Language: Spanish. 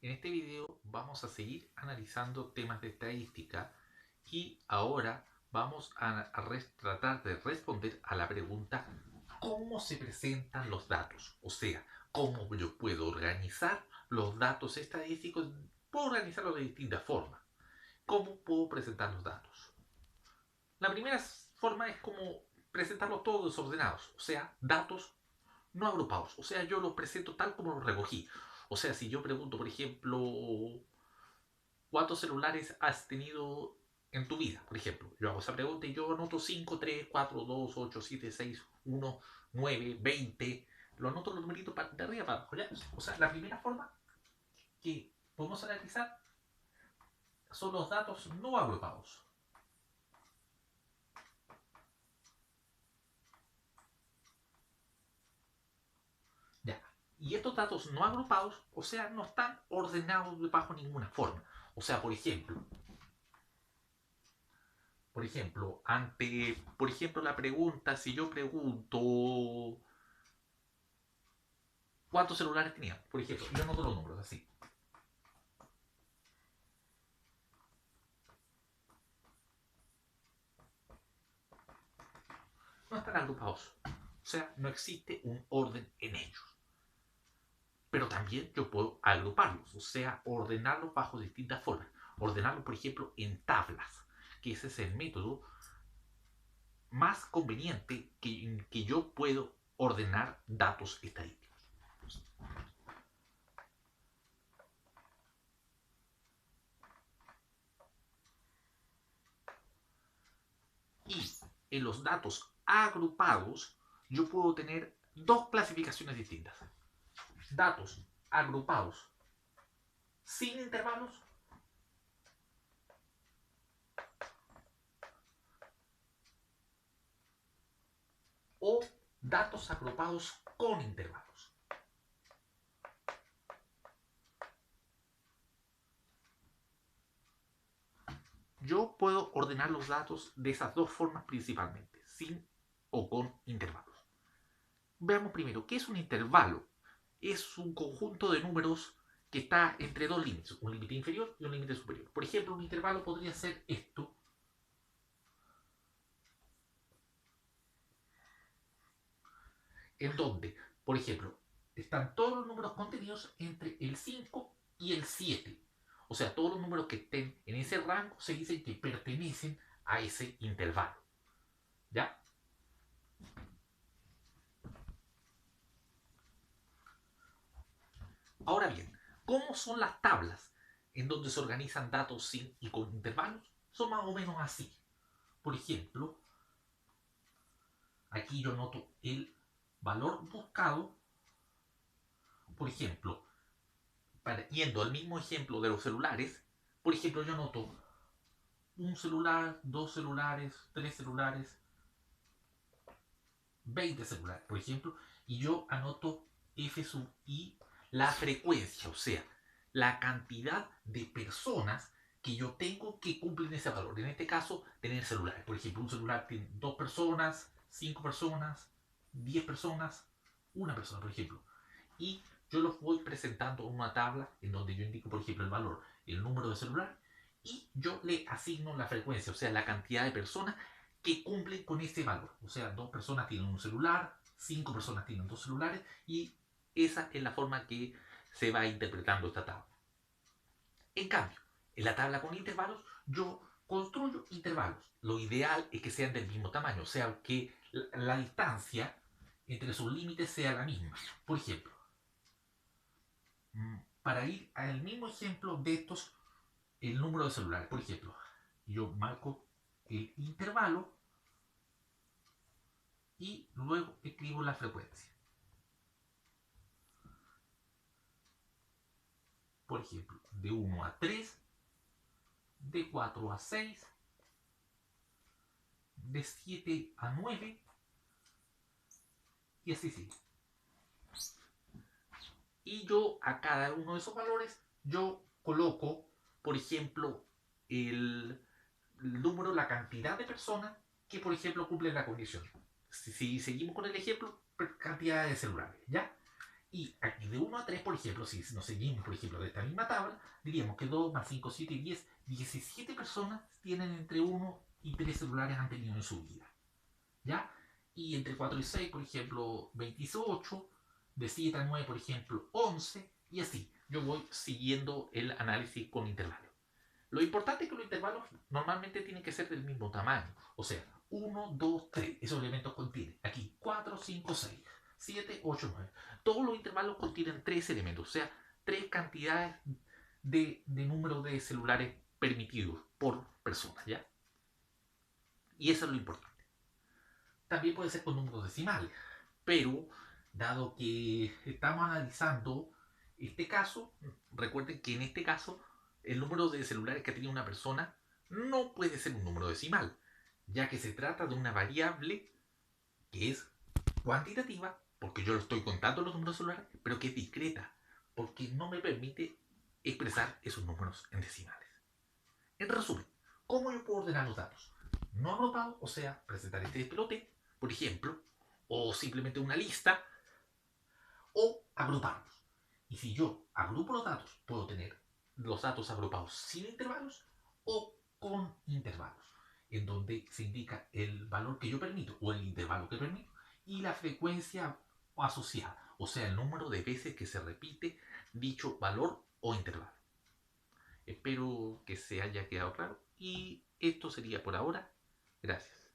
En este video vamos a seguir analizando temas de estadística y ahora vamos a tratar de responder a la pregunta ¿cómo se presentan los datos? O sea, ¿cómo yo puedo organizar los datos estadísticos? Puedo organizarlos de distintas formas. ¿Cómo puedo presentar los datos? La primera forma es como presentarlos todos desordenados, o sea, datos no agrupados. O sea, yo los presento tal como los recogí. O sea, si yo pregunto, por ejemplo, ¿cuántos celulares has tenido en tu vida? Por ejemplo, yo hago esa pregunta y yo anoto 5, 3, 4, 2, 8, 7, 6, 1, 9, 20. Lo anoto los numeritos de arriba para abajo. ¿Ya? O sea, la primera forma que podemos analizar son los datos no agrupados. Ya. Y estos datos no agrupados, o sea, no están ordenados bajo ninguna forma. O sea, por ejemplo, la pregunta, si yo pregunto cuántos celulares tenía, por ejemplo, yo anoto los números así. No están agrupados. O sea, no existe un orden en ellos. Pero también yo puedo agruparlos, o sea, ordenarlos bajo distintas formas. Ordenarlos, por ejemplo, en tablas, que ese es el método más conveniente que yo puedo ordenar datos estadísticos. Y en los datos agrupados, yo puedo tener dos clasificaciones distintas. Datos agrupados sin intervalos o datos agrupados con intervalos. Yo puedo ordenar los datos de esas dos formas principalmente, sin o con intervalos. Veamos primero, ¿qué es un intervalo? Es un conjunto de números que está entre dos límites, un límite inferior y un límite superior. Por ejemplo, un intervalo podría ser esto, en donde, por ejemplo, están todos los números contenidos entre el 5 y el 7. O sea, todos los números que estén en ese rango se dicen que pertenecen a ese intervalo. ¿Ya? Ahora bien, ¿cómo son las tablas en donde se organizan datos sin y con intervalos? Son más o menos así. Por ejemplo, aquí yo noto el valor buscado. Por ejemplo, yendo al mismo ejemplo de los celulares, por ejemplo, yo noto un celular, dos celulares, tres celulares, 20 celulares, por ejemplo, y yo anoto F sub I, la frecuencia, o sea, la cantidad de personas que yo tengo que cumplen ese valor. En este caso, tener celulares. Por ejemplo, un celular tiene dos personas, cinco personas, 10 personas, una persona, por ejemplo. Y yo los voy presentando en una tabla en donde yo indico, por ejemplo, el valor, el número de celular, y yo le asigno la frecuencia, o sea, la cantidad de personas que cumplen con ese valor. O sea, dos personas tienen un celular, cinco personas tienen dos celulares, y esa es la forma que se va interpretando esta tabla. En cambio, en la tabla con intervalos, yo construyo intervalos. Lo ideal es que sean del mismo tamaño, o sea, que la distancia entre sus límites sea la misma. Por ejemplo, para ir al mismo ejemplo de estos, el número de celulares. Por ejemplo, yo marco el intervalo y luego escribo la frecuencia. Por ejemplo, de 1 a 3, de 4 a 6, de 7 a 9 y así sigue. Y yo a cada uno de esos valores, yo coloco, por ejemplo, el número, la cantidad de personas que, por ejemplo, cumplen la condición. Si seguimos con el ejemplo, cantidad de celulares, ¿ya? Y aquí de 1 a 3, por ejemplo, si nos seguimos, por ejemplo, de esta misma tabla, diríamos que 2 más 5, 7 y 10, 17 personas tienen entre 1 y 3 celulares han tenido en su vida. ¿Ya? Y entre 4 y 6, por ejemplo, 28, de 7 a 9, por ejemplo, 11, y así. Yo voy siguiendo el análisis con intervalos. Lo importante es que los intervalos normalmente tienen que ser del mismo tamaño. O sea, 1, 2, 3. Esos elementos contienen aquí 4, 5, 6, 7, 8, 9. Todos los intervalos contienen 3 elementos. O sea, 3 cantidades de número de celulares permitidos por persona. ¿Ya? Y eso es lo importante. También puede ser con números decimales. Pero, dado que estamos analizando este caso, recuerden que en este caso el número de celulares que ha tenido una persona no puede ser un número decimal, ya que se trata de una variable que es cuantitativa, porque yo lo estoy contando los números celulares, pero que es discreta, porque no me permite expresar esos números en decimales. En resumen, ¿cómo yo puedo ordenar los datos? No agrupado, o sea, presentar este despelote, por ejemplo, o simplemente una lista, o agruparlos. Y si yo agrupo los datos, puedo tener los datos agrupados sin intervalos o con intervalos, en donde se indica el valor que yo permito o el intervalo que permito y la frecuencia asociada, o sea, el número de veces que se repite dicho valor o intervalo. Espero que se haya quedado claro y esto sería por ahora. Gracias.